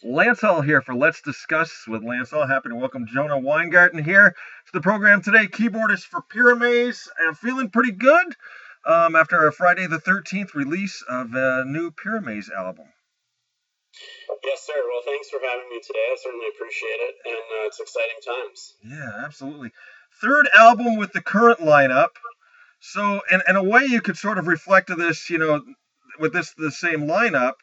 Lance Hall here for Let's Discuss with Lance Hall. Happy to welcome Jonah Weingarten here to the program today. Keyboardist for Pyramaze. I'm feeling pretty good after a Friday the 13th release of a new Pyramaze album. Yes, sir. Well, thanks for having me today. I certainly appreciate it, and it's exciting times. Yeah, absolutely. Third album with the current lineup. So, in a way, you could sort of reflect to this, with the same lineup.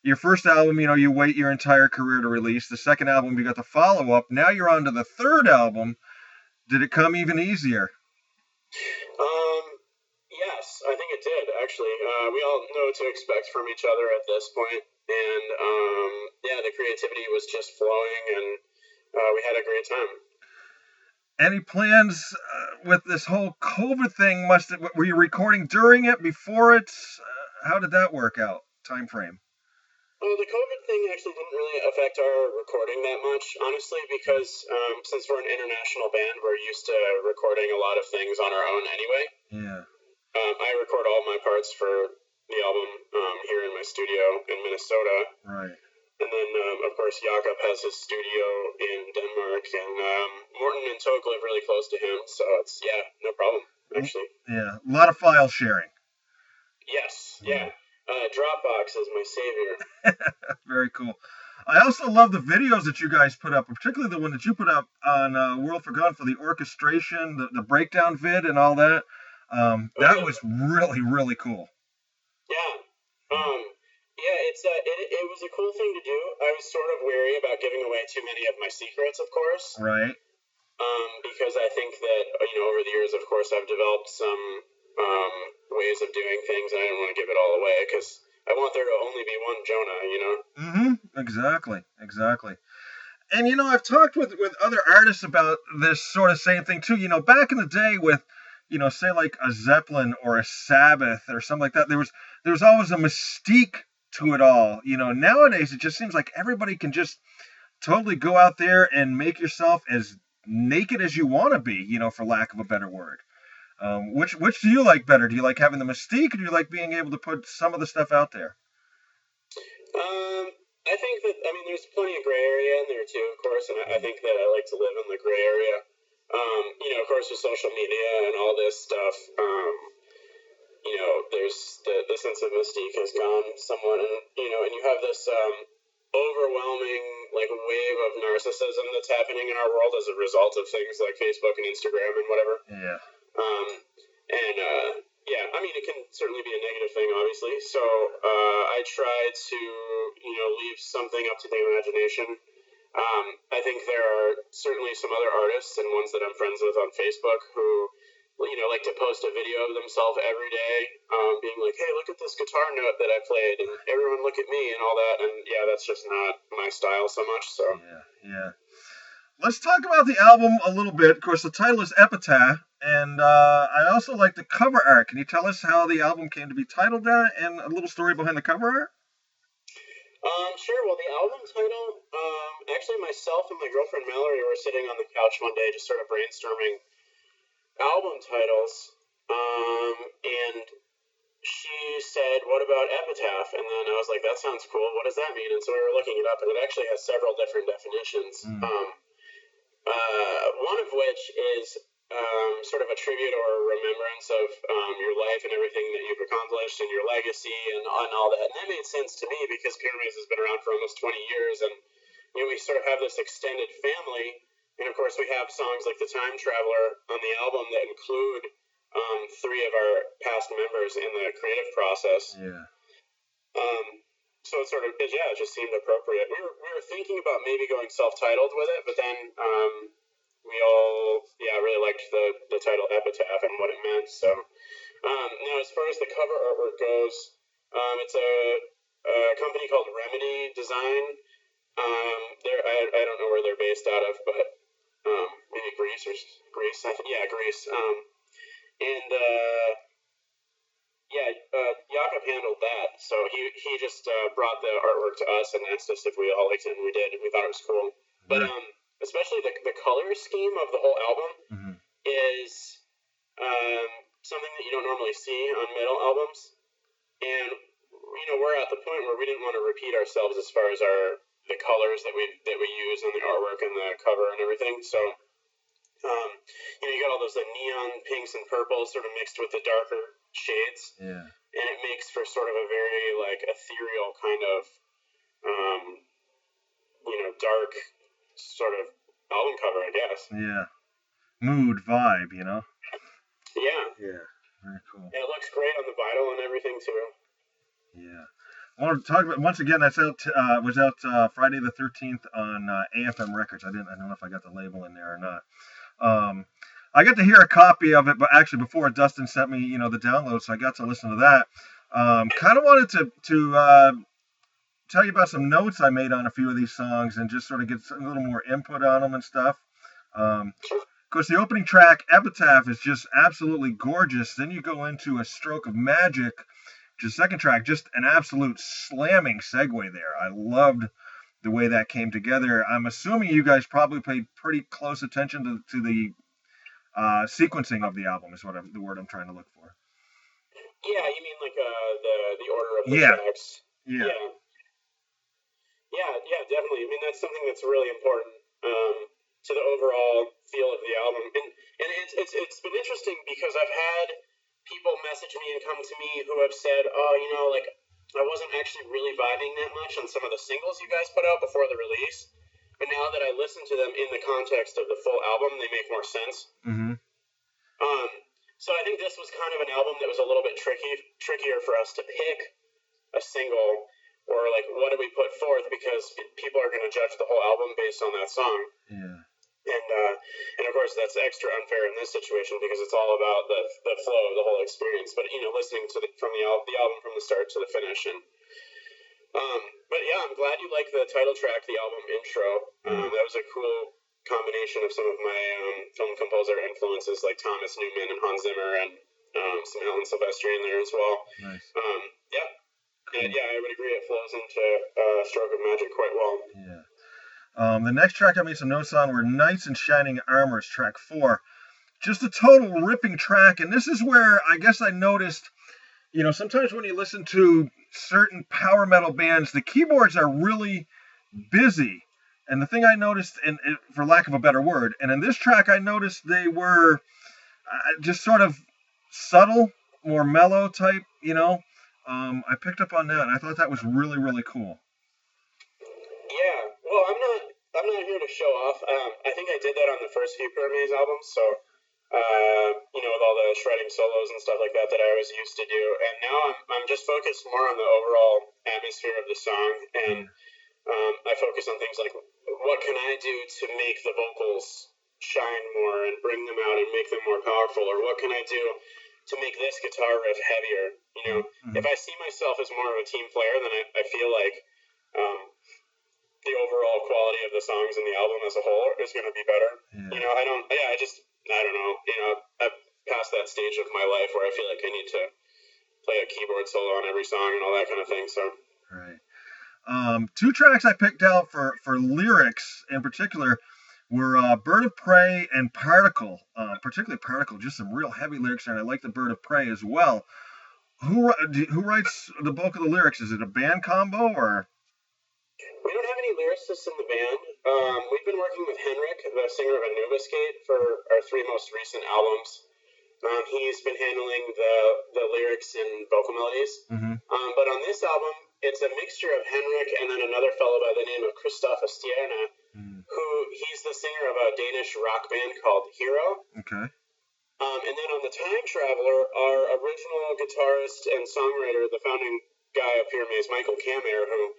Your first album, you wait your entire career to release. The second album, you got the follow up. Now you're on to the third album. Did it come even easier? Um, yes, I think it did, actually. We all know what to expect from each other at this point, and yeah, the creativity was just flowing, and we had a great time. Any plans with this whole COVID thing? Were you recording during it, before it? How did that work out? Time frame? The COVID thing actually didn't really affect our recording that much, honestly, because since we're an international band, we're used to recording a lot of things on our own anyway. Yeah. I record all my parts for the album here in my studio in Minnesota. Right. And then, of course, Jakob has his studio in Denmark, and Morton and Toke live really close to him, so it's, yeah, no problem, actually. Yeah, a lot of file sharing. Yes, yeah. Dropbox is my savior. Very cool. I also love the videos that you guys put up, particularly the one that you put up on World Forgotten for the orchestration, the breakdown vid, and all that. That was really, really cool. Yeah. Yeah, it was a cool thing to do. I was sort of wary about giving away too many of my secrets, of course. Right. Because I think that, over the years, of course, I've developed some ways of doing things, and I didn't want to give it all away, because I want there to only be one Jonah, Mm-hmm. Exactly. And I've talked with other artists about this sort of same thing too. Back in the day with, say like a Zeppelin or a Sabbath or something like that, there was always a mystique to it all. Nowadays it just seems like everybody can just totally go out there and make yourself as naked as you want to be, for lack of a better word. Which do you like better? Do you like having the mystique, or do you like being able to put some of the stuff out there? I think that, there's plenty of gray area in there too, of course, and I think that I like to live in the gray area. Of course, with social media and all this stuff, there's the sense of mystique has gone somewhat, and you have this overwhelming like wave of narcissism that's happening in our world as a result of things like Facebook and Instagram and whatever. Yeah. And yeah, it can certainly be a negative thing, obviously. So I try to, leave something up to the imagination. I think there are certainly some other artists and ones that I'm friends with on Facebook who, like to post a video of themselves every day, being like, hey, look at this guitar note that I played, and everyone look at me and all that. And yeah, that's just not my style so much. So yeah. Let's talk about the album a little bit. Of course, the title is Epitaph, and I also like the cover art. Can you tell us how the album came to be titled that, and a little story behind the cover art? Sure. Well, the album title, actually, myself and my girlfriend Mallory were sitting on the couch one day, just sort of brainstorming album titles, and she said, "What about Epitaph?" And then I was like, "That sounds cool. What does that mean?" And so we were looking it up, and it actually has several different definitions. One of which is sort of a tribute or a remembrance of your life and everything that you've accomplished and your legacy and all that. And that made sense to me because Pyramaze has been around for almost 20 years, and we sort of have this extended family. And of course, we have songs like The Time Traveler on the album that include three of our past members in the creative process. Yeah. So it just seemed appropriate. We were thinking about maybe going self-titled with it, but then we all, really liked the title Epitaph and what it meant. So now, as far as the cover artwork goes, it's a company called Remedy Design. I don't know where they're based out of, but maybe Greece. Greece. And Jakob handled that, so he just brought the artwork to us and asked us if we all liked it, and we did, and we thought it was cool. But especially the color scheme of the whole album is something that you don't normally see on metal albums, and we're at the point where we didn't want to repeat ourselves as far as our the colors that we use on the artwork and the cover and everything. So, you got all those neon pinks and purples sort of mixed with the darker shades. Yeah. And it makes for sort of a very ethereal kind of, dark sort of album cover, I guess. Yeah. Mood vibe, Yeah. Yeah. Very cool. And it looks great on the vinyl and everything too. Yeah. I want to talk about once again. That's out. Was out Friday the 13th on AFM Records. I don't know if I got the label in there or not. I got to hear a copy of it, but actually before Dustin sent me, the download, so I got to listen to that. Kind of wanted to tell you about some notes I made on a few of these songs and just sort of get a little more input on them and stuff. Of course, the opening track, Epitaph, is just absolutely gorgeous. Then you go into A Stroke of Magic, which is the second track, just an absolute slamming segue there. I loved the way that came together. I'm assuming you guys probably paid pretty close attention to the sequencing of the album is the word I'm trying to look for. Yeah, you mean the order of the tracks? Yeah. Yeah, definitely. I mean, that's something that's really important to the overall feel of the album. And it's been interesting because I've had people message me and come to me who have said, I wasn't actually really vibing that much on some of the singles you guys put out before the release. But now that I listen to them in the context of the full album, they make more sense. Mm-hmm. So I think this was kind of an album that was a little bit trickier for us to pick a single or what do we put forth, because people are going to judge the whole album based on that song. Yeah. And of course that's extra unfair in this situation because it's all about the flow of the whole experience. But listening to the album from the start to the finish, and but yeah, I'm glad you like the title track, the album intro. That was a cool combination of some of my film composer influences like Thomas Newman and Hans Zimmer and some Alan Silvestri in there as well. Nice. Yeah. Cool. And yeah, I would agree. It flows into Stroke of Magic quite well. Yeah. The next track I made some notes on were Knights in Shining Armors, track 4. Just a total ripping track. And this is where I guess I noticed, sometimes when you listen to certain power metal bands, the keyboards are really busy. And the thing I noticed, and for lack of a better word, and in this track I noticed they were just sort of subtle, more mellow type, I picked up on that, and I thought that was really, really cool. Yeah, well, I'm not here to show off. I think I did that on the first few Pyramaze albums, so with all the shredding solos and stuff like that I always used to do. And now I'm just focused more on the overall atmosphere of the song, and I focus on things like what can I do to make the vocals shine more and bring them out and make them more powerful, or what can I do to make this guitar riff heavier. If I see myself as more of a team player, then I feel like the overall quality of the songs in the album as a whole is going to be better. Yeah. I don't know. I've passed that stage of my life where I feel like I need to play a keyboard solo on every song and all that kind of thing. So. Right. 2 tracks I picked out for lyrics in particular were Bird of Prey and Particle. Particularly Particle, just some real heavy lyrics there, and I like the Bird of Prey as well. Who writes the bulk of the lyrics? Is it a band combo or? We don't have any lyricists in the band. We've been working with Henrik, the singer of Anubiscate, for our 3 most recent albums. He's been handling the lyrics and vocal melodies. Mm-hmm. But on this album, it's a mixture of Henrik and then another fellow by the name of Christoph Astierna, he's the singer of a Danish rock band called Hero. Okay. And then on the Time Traveler, our original guitarist and songwriter, the founding guy of Pyramaze, Michael Kammer, who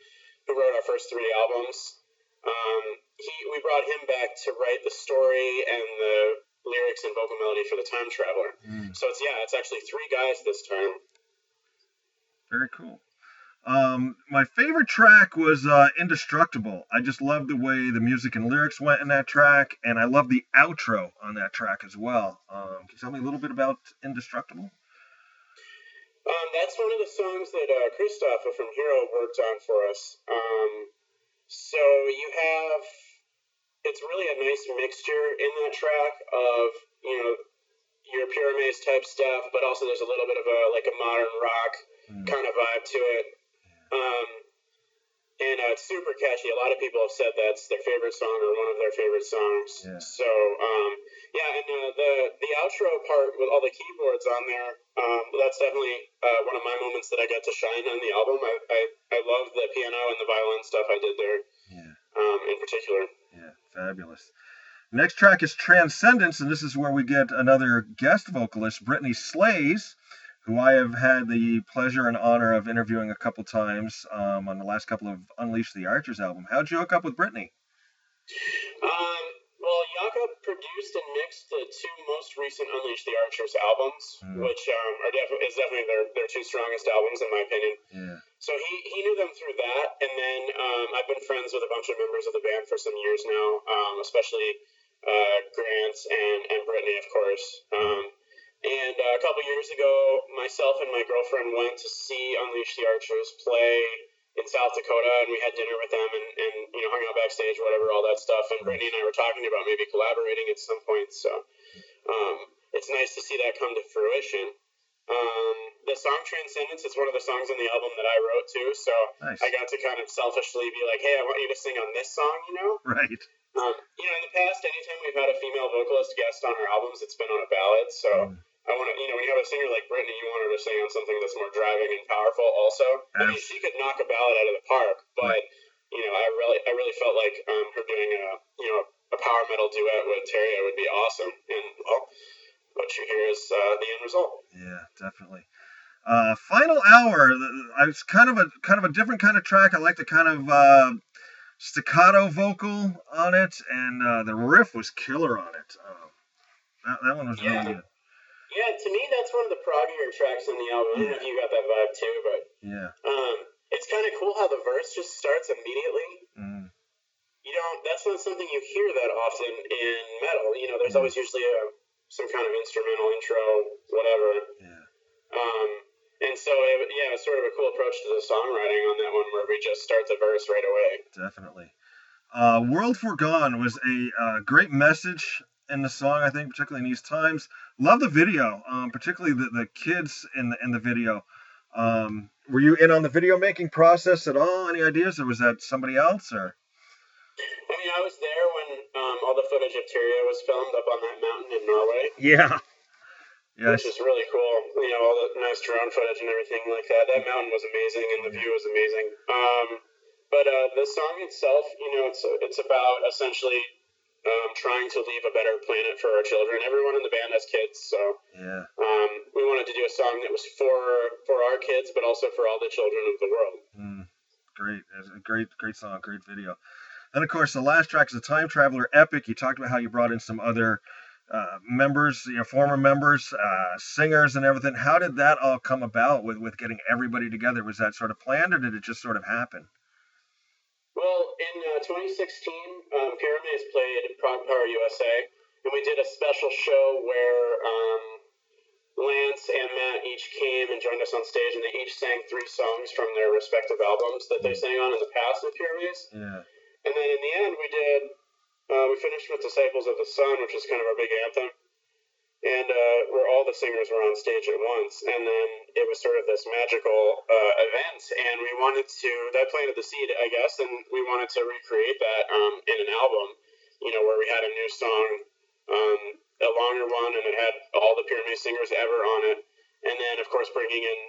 wrote our first 3 albums, we brought him back to write the story and the lyrics and vocal melody for the Time Traveler. So it's actually 3 guys this time. Very cool. My favorite track was Indestructible. I just loved the way the music and lyrics went in that track, and I love the outro on that track as well. Can you tell me a little bit about Indestructible? That's one of the songs that Christoph from Hero worked on for us. So it's really a nice mixture in that track of, your Pyramaze type stuff, but also there's a little bit of a modern rock kind of vibe to it. and it's super catchy. A lot of people have said that's their favorite song or one of their favorite songs. Yeah. So yeah, and the outro part with all the keyboards on there, that's definitely one of my moments that I got to shine on the album. I love the piano and the violin stuff I did there. Yeah. In particular. Yeah, fabulous. Next track is Transcendence, and this is where we get another guest vocalist, Brittany Slays, who I have had the pleasure and honor of interviewing a couple times on the last couple of Unleash the Archers album. How'd you hook up with Brittany? Well, Jakob produced and mixed the two most recent Unleash the Archers albums, which is definitely their two strongest albums in my opinion. Yeah. So he knew them through that, and then I've been friends with a bunch of members of the band for some years now, especially Grant and Brittany, of course. And a couple years ago, myself and my girlfriend went to see Unleash the Archers play in South Dakota, and we had dinner with them and hung out backstage, whatever, all that stuff. And Brittany and I were talking about maybe collaborating at some point, so it's nice to see that come to fruition. The song Transcendence is one of the songs on the album that I wrote too, so nice. I got to kind of selfishly be like, hey, I want you to sing on this song, Right. In the past, anytime we've had a female vocalist guest on our albums, it's been on a ballad, so I want to, when you have a singer like Brittany, you want her to sing on something that's more driving and powerful also. I mean, she could knock a ballad out of the park, but, I really felt like her doing a power metal duet with Terria would be awesome, and, well, what you hear is the end result. Yeah, definitely. Final Hour. It's kind of a different kind of track. I like the kind of staccato vocal on it, and the riff was killer on it. That one was really good. Yeah, to me that's one of the proggier tracks on the album. I don't know if you got that vibe too, but yeah, it's kind of cool how the verse just starts immediately. That's not something you hear that often in metal. There's always usually some kind of instrumental intro, whatever. Yeah. And so, it's sort of a cool approach to the songwriting on that one where we just start the verse right away. Definitely. World Forgone was a great message in the song, I think, particularly in these times. Love the video, particularly the kids in the video. Were you in on the video making process at all? Any ideas, or was that somebody else? Or I mean, I was there when all the footage of Terria was filmed up on that mountain in Norway. Yeah. Yes. Which is really cool. All the nice drone footage and everything like that. That mountain was amazing, and the view was amazing. But the song itself, it's about essentially trying to leave a better planet for our children. Everyone in the band has kids, so yeah. We wanted to do a song that was for our kids, but also for all the children of the world. Great. It's a great song, great video. And of course, the last track is a Time Traveler Epic. You talked about how you brought in some other members, former members, singers and everything. How did that all come about with getting everybody together? Was that sort of planned, or did it just sort of happen? Well, in 2016, Pyramaze played Prog Power USA, and we did a special show where Lance and Matt each came and joined us on stage, and they each sang 3 songs from their respective albums that they sang on in the past with Pyramaze. Yeah. And then in the end, we finished with Disciples of the Sun, which was kind of our big anthem, and where all the singers were on stage at once. And then it was sort of this magical event, and we wanted to, that planted the seed, I guess, and we wanted to recreate that in an album, where we had a new song, a longer one, and it had all the Pyramaze singers ever on it. And then, of course, bringing in,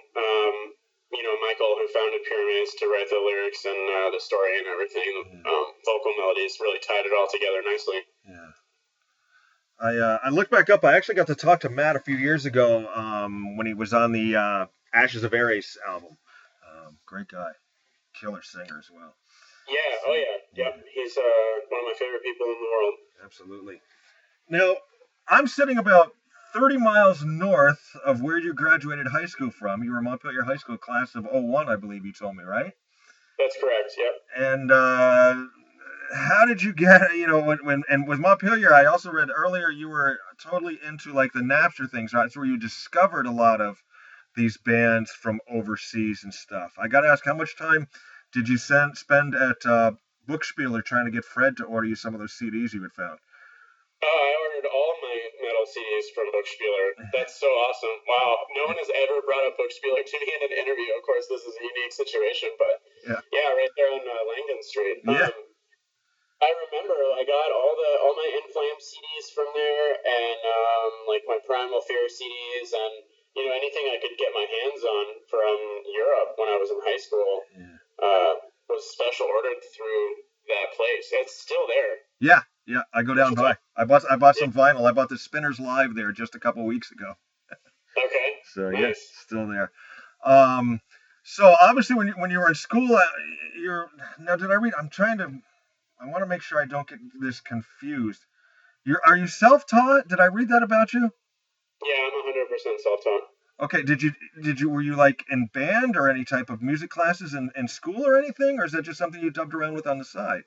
Michael, who founded Pyramaze, to write the lyrics and the story and everything. Vocal melodies really tied it all together nicely. Yeah. I looked back up. I actually got to talk to Matt a few years ago when he was on the Ashes of Ares album. Great guy. Killer singer as well. Yeah. Oh, yeah. Yep. He's one of my favorite people in the world. Absolutely. Now, I'm sitting about 30 miles north of where you graduated high school from. You were Montpelier High School class of 01, I believe you told me, right? That's correct, yep. And how did you get, and with Montpelier, I also read earlier you were totally into like the Napster things, right? It's where you discovered a lot of these bands from overseas and stuff. I got to ask, how much time did you spend at Bookspieler trying to get Fred to order you some of those CDs you had found? I ordered ordered all my metal CDs from Bookspieler. That's so awesome. Wow. No one has ever brought up Bookspieler to me in an interview. Of course, this is a unique situation, but yeah, right there on Langdon Street. Yeah. I remember I got all my In Flames CDs from there, and like my Primal Fear CDs, and anything I could get my hands on from Europe when I was in high school was special ordered through that place. It's still there. Yeah. I go down by. I bought some vinyl. I bought the Spinners Live there just a couple weeks ago. Okay. So nice. Yeah, still there. So obviously when you were in school, now did I read? I want to make sure I don't get this confused. Are you self-taught? Did I read that about you? Yeah, I'm 100% self-taught. Okay. Were you like in band or any type of music classes in school or anything, or is that just something you dubbed around with on the side?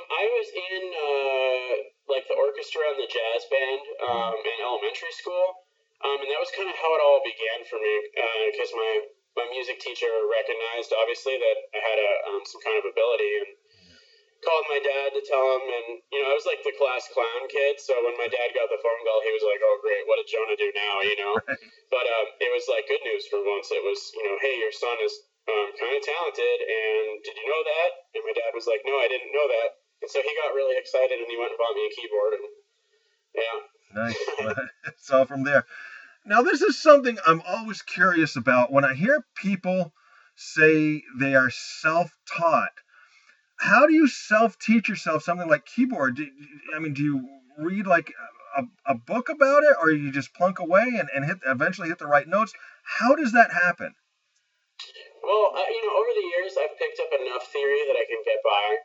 I was in like the orchestra and the jazz band in elementary school, and that was kind of how it all began for me, because my music teacher recognized obviously that I had some kind of ability, and called my dad to tell him, and I was like the class clown kid, so when my dad got the phone call, he was like, "Oh great, what did Jonah do now?" Right. But it was like good news for once. It was hey, your son is kind of talented, and did you know that? And my dad was like, "No, I didn't know that." And so he got really excited, and he went and bought me a keyboard, and yeah. Nice. It's all from there. Now, this is something I'm always curious about. When I hear people say they are self-taught, how do you self-teach yourself something like keyboard? Do you read like a book about it, or you just plunk away and eventually hit the right notes? How does that happen? Well, over the years, I've picked up enough theory that I can get by.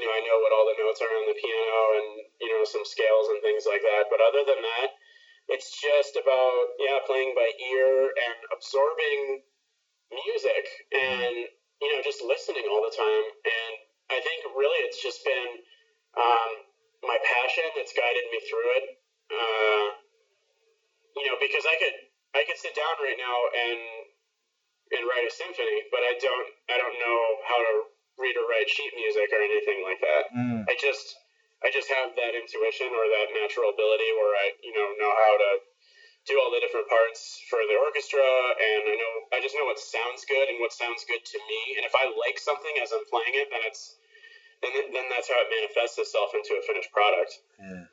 I know what all the notes are on the piano and, some scales and things like that. But other than that, it's just about, playing by ear and absorbing music and, just listening all the time. And I think really it's just been my passion that's guided me through it. Because I could sit down right now and write a symphony, but I don't know how to read or write sheet music or anything like that. I just have that intuition or that natural ability where I know how to do all the different parts for the orchestra, and I just know what sounds good and what sounds good to me, and if I like something as I'm playing it, then that's how it manifests itself into a finished product. Yeah.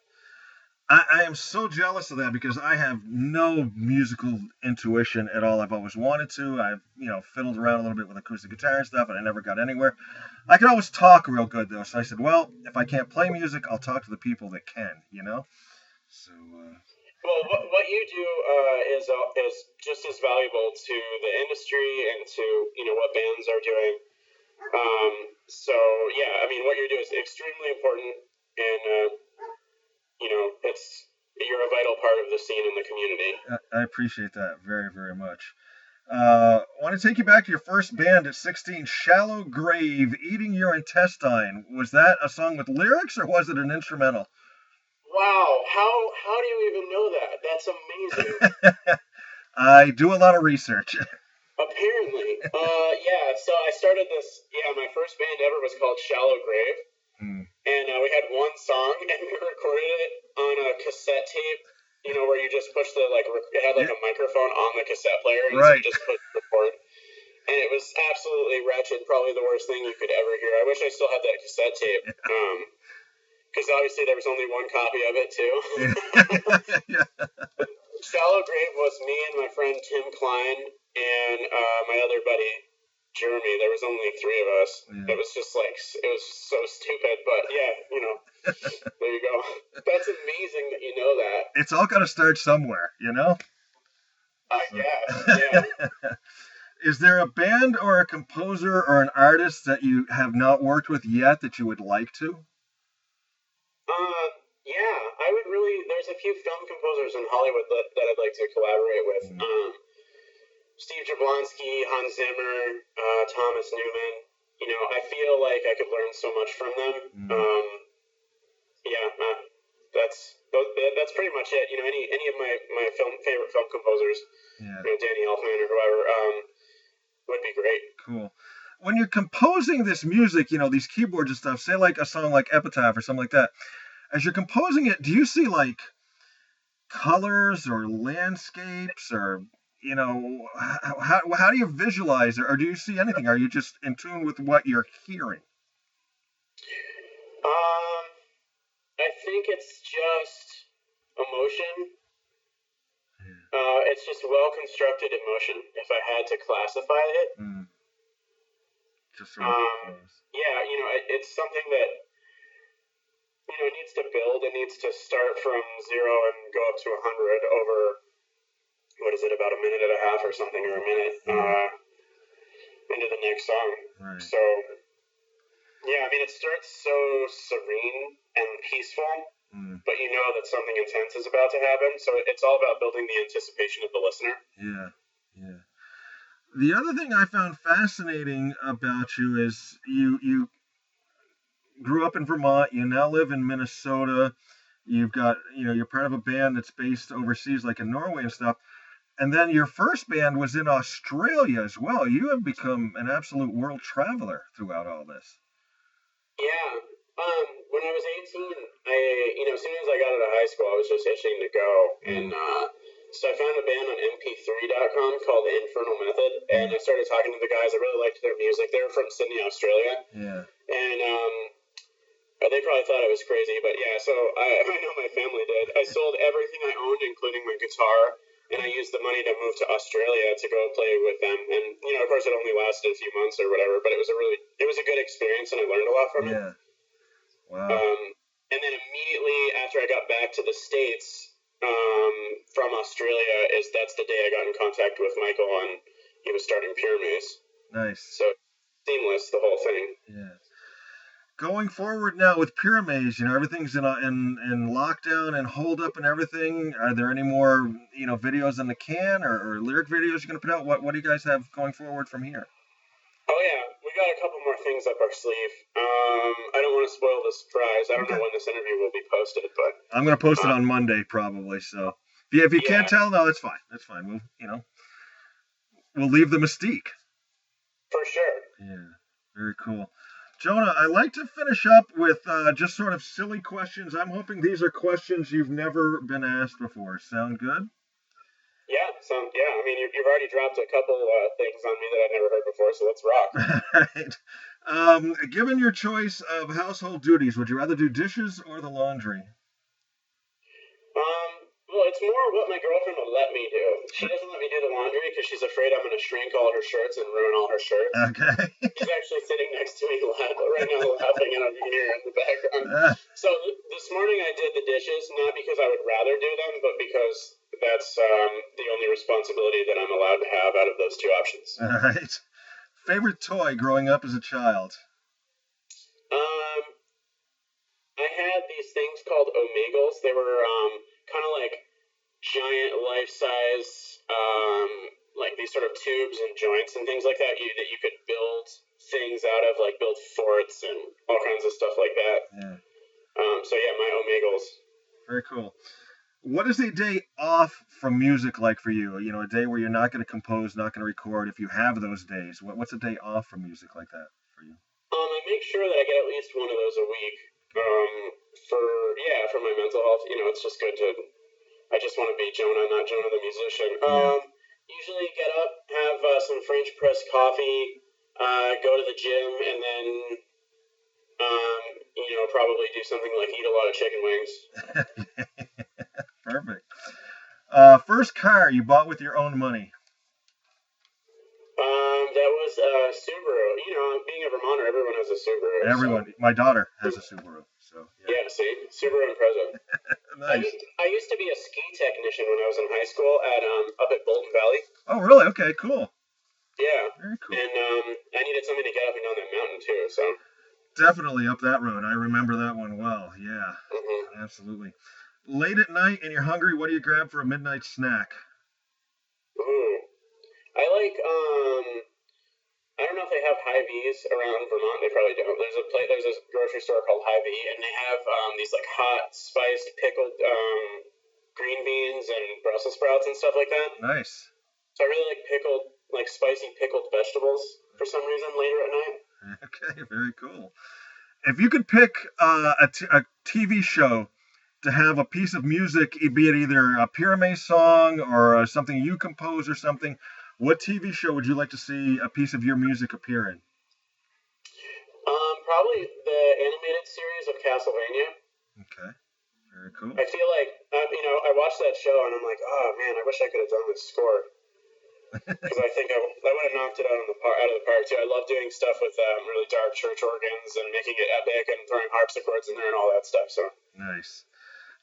I am so jealous of that because I have no musical intuition at all. I've always wanted to. I've, fiddled around a little bit with acoustic guitar and stuff, and I never got anywhere. I can always talk real good, though. So I said, well, if I can't play music, I'll talk to the people that can, So. Well, what you do is just as valuable to the industry and to, what bands are doing. So, yeah, what you do is extremely important, and you're a vital part of the scene in the community. I appreciate that very, very much. I want to take you back to your first band at 16, Shallow Grave, Eating Your Intestine. Was that a song with lyrics, or was it an instrumental? Wow, how do you even know that? That's amazing. I do a lot of research. Apparently. So I started this, my first band ever was called Shallow Grave. And we had one song, and we recorded it on a cassette tape, where you just push it had a microphone on the cassette player, and so you just push record. And it was absolutely wretched, probably the worst thing you could ever hear. I wish I still had that cassette tape, because obviously there was only one copy of it, too. Shallow Grave was me and my friend Tim Klein and my other buddy Jeremy. There was only three of us. It was just it was so stupid, but there you go. That's amazing that you know that. It's all got to start somewhere, I guess, yeah. Is there a band or a composer or an artist that you have not worked with yet that you would like to? I would really. There's a few film composers in Hollywood that I'd like to collaborate with. Steve Jablonsky, Hans Zimmer, Thomas Newman. I feel like I could learn so much from them. That's pretty much it. Any of my favorite film composers, Danny Elfman or whoever, would be great. Cool. When you're composing this music, these keyboards and stuff, say like a song like Epitaph or something like that, as you're composing it, do you see like colors or landscapes or how do you visualize it, or do you see anything? Are you just in tune with what you're hearing? Um, I think it's just emotion. It's just well constructed emotion. If I had to classify it, just sort of yeah, it's something that it needs to build. It needs to start from 0 and go up to 100 over what is it, about a minute and a half or something, or a minute into the next song. Right. So yeah, I mean, it starts so serene and peaceful. But you know that something intense is about to happen, so it's all about building the anticipation of the listener. Yeah. The other thing I found fascinating about you is you grew up in Vermont. You now live in Minnesota. You've got, you're part of a band that's based overseas, like in Norway and stuff. And then your first band was in Australia as well. You have become an absolute world traveler throughout all this. Yeah. When I was 18, as soon as I got out of high school, I was just itching to go. And so I found a band on mp3.com called The Infernal Method, and I started talking to the guys. I really liked their music. They were from Sydney, Australia. Yeah. And they probably thought I was crazy, but yeah, so I know my family did. I sold everything I owned, including my guitar, and I used the money to move to Australia to go play with them. And, of course, it only lasted a few months or whatever, but it was a good experience, and I learned a lot from it. Yeah. Wow. And then immediately after I got back to the States from Australia, that's the day I got in contact with Michael, and he was starting Pyramaze. Nice. So seamless, the whole thing. Yeah. Going forward now with Pyramaze, everything's in lockdown and hold up and everything. Are there any more, videos in the can or lyric videos you're going to put out? What do you guys have going forward from here? Oh, yeah. We got a couple more things up our sleeve. I don't want to spoil the surprise. I don't know when this interview will be posted, but I'm going to post it on Monday probably. So if you can't tell, no, that's fine. That's fine. We'll leave the mystique. For sure. Yeah. Very cool. Jonah, I like to finish up with just sort of silly questions. I'm hoping these are questions you've never been asked before. Sound good? Yeah. I mean, you've already dropped a couple things on me that I've never heard before, so let's rock. Right. Given your choice of household duties, would you rather do dishes or the laundry? Well, it's more what my girlfriend will let me do. She doesn't let me do the laundry because she's afraid I'm going to shrink all her shirts and ruin all her shirts. Okay. She's actually sitting next to me right now laughing, and I'm here in the background. So this morning I did the dishes, not because I would rather do them, but because that's the only responsibility that I'm allowed to have out of those two options. All right. Favorite toy growing up as a child? I had these things called Omegals. They were kind of like giant life-size, like these sort of tubes and joints and things like that that you could build things out of, like build forts and all kinds of stuff like that. Yeah. So yeah, my Omegals. Very cool. What is a day off from music like for you? A day where you're not going to compose, not going to record. If you have those days, what's a day off from music like that for you? I make sure that I get at least one of those a week. For my mental health, it's just good to. I just want to be Jonah, not Jonah the musician. Usually get up, have some French press coffee, go to the gym, and then probably do something like eat a lot of chicken wings. Perfect. First car you bought with your own money? That was a Subaru. Being a Vermonter, everyone has a Subaru. Everyone. So. My daughter has a Subaru. So yeah, see, Subaru Impreza. Nice. I used to be a ski technician when I was in high school up at Bolton Valley. Oh, really? Okay, cool. Yeah. Very cool. And I needed something to get up and down that mountain too. So. Definitely up that road. I remember that one well. Yeah. Mm-hmm. Absolutely. Late at night and you're hungry, what do you grab for a midnight snack? Ooh. I like, I don't know if they have Hy-Vees around Vermont. They probably don't. There's a grocery store called Hy-Vee, and they have these like hot, spiced, pickled green beans and Brussels sprouts and stuff like that. Nice. So I really like spicy pickled vegetables for some reason later at night. Okay, very cool. If you could pick a TV show to have a piece of music, be it either a Pyramaze song or something you compose or something, what TV show would you like to see a piece of your music appear in? Probably the animated series of Castlevania. Okay, very cool. I feel like, I watched that show and I'm like, oh man, I wish I could have done this score. Because I think I would have knocked it out of the park too. I love doing stuff with really dark church organs and making it epic and throwing harpsichords in there and all that stuff. So nice.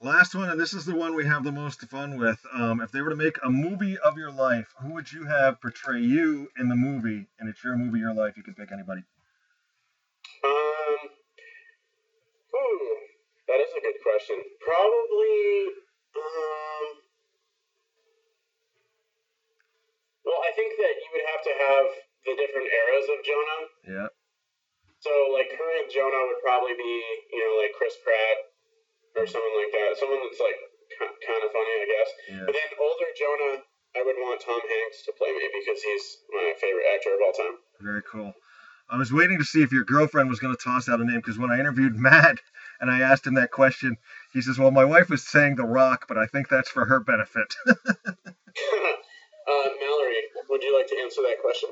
Last one, and this is the one we have the most fun with. If they were to make a movie of your life, who would you have portray you in the movie? And it's your movie, your life. You can pick anybody. That is a good question. Probably. Well, I think that you would have to have the different eras of Jonah. Yeah. So, like, current Jonah would probably be, like Chris Pratt or someone like that. Someone that's, like, kind of funny, I guess. Yeah. But then older Jonah, I would want Tom Hanks to play me because he's my favorite actor of all time. Very cool. I was waiting to see if your girlfriend was going to toss out a name because when I interviewed Matt and I asked him that question, he says, well, my wife was saying The Rock, but I think that's for her benefit. Mallory, would you like to answer that question?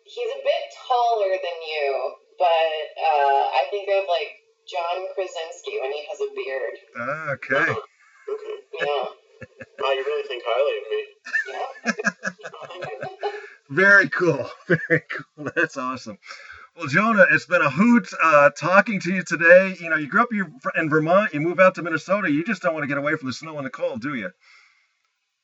He's a bit taller than you, but I think of like John Krasinski when he has a beard. Okay. Okay. Yeah. Oh, you really think highly of me. Yeah. Very cool. Very cool. That's awesome. Well, Jonah, it's been a hoot talking to you today. You grew up in Vermont. You move out to Minnesota. You just don't want to get away from the snow and the cold, do you?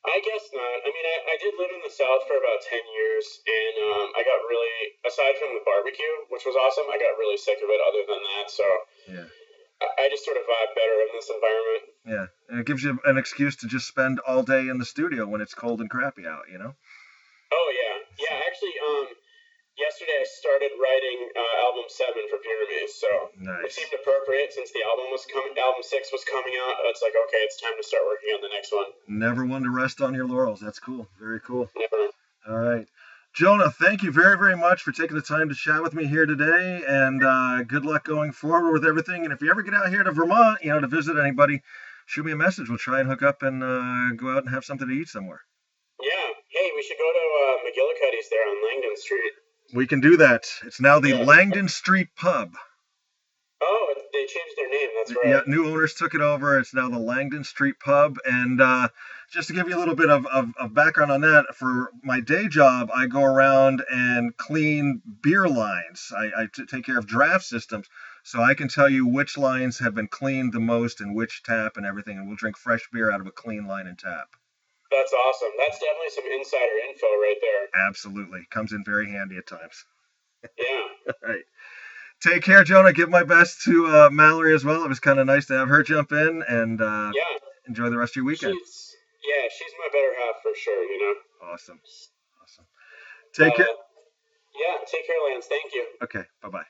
I guess not. I mean, I did live in the South for about 10 years, and I got really, aside from the barbecue, which was awesome, I got really sick of it other than that. So yeah. I just sort of vibe better in this environment. Yeah, and it gives you an excuse to just spend all day in the studio when it's cold and crappy out, Oh, yeah. Yeah, actually, yesterday I started writing album 7 for Pyramaze, so nice. It seemed appropriate since the album 6 was coming out. It's like, okay, it's time to start working on the next one. Never one to rest on your laurels. That's cool. Very cool. Never. All right. Jonah, thank you very, very much for taking the time to chat with me here today, and good luck going forward with everything. And if you ever get out here to Vermont, to visit anybody, shoot me a message. We'll try and hook up and go out and have something to eat somewhere. Yeah. Hey, we should go to McGillicuddy's there on Langdon Street. We can do that. It's now the Langdon Street Pub. Oh, they changed their name. That's right. Yeah, new owners took it over. It's now the Langdon Street Pub. And just to give you a little bit of background on that, for my day job, I go around and clean beer lines. I take care of draft systems. So I can tell you which lines have been cleaned the most and which tap and everything. And we'll drink fresh beer out of a clean line and tap. That's awesome. That's definitely some insider info right there. Absolutely. Comes in very handy at times. Yeah. All right. Take care, Jonah. Give my best to Mallory as well. It was kind of nice to have her jump in and enjoy the rest of your weekend. She's my better half for sure, Awesome. Take care. Yeah, take care, Lance. Thank you. Okay, bye-bye.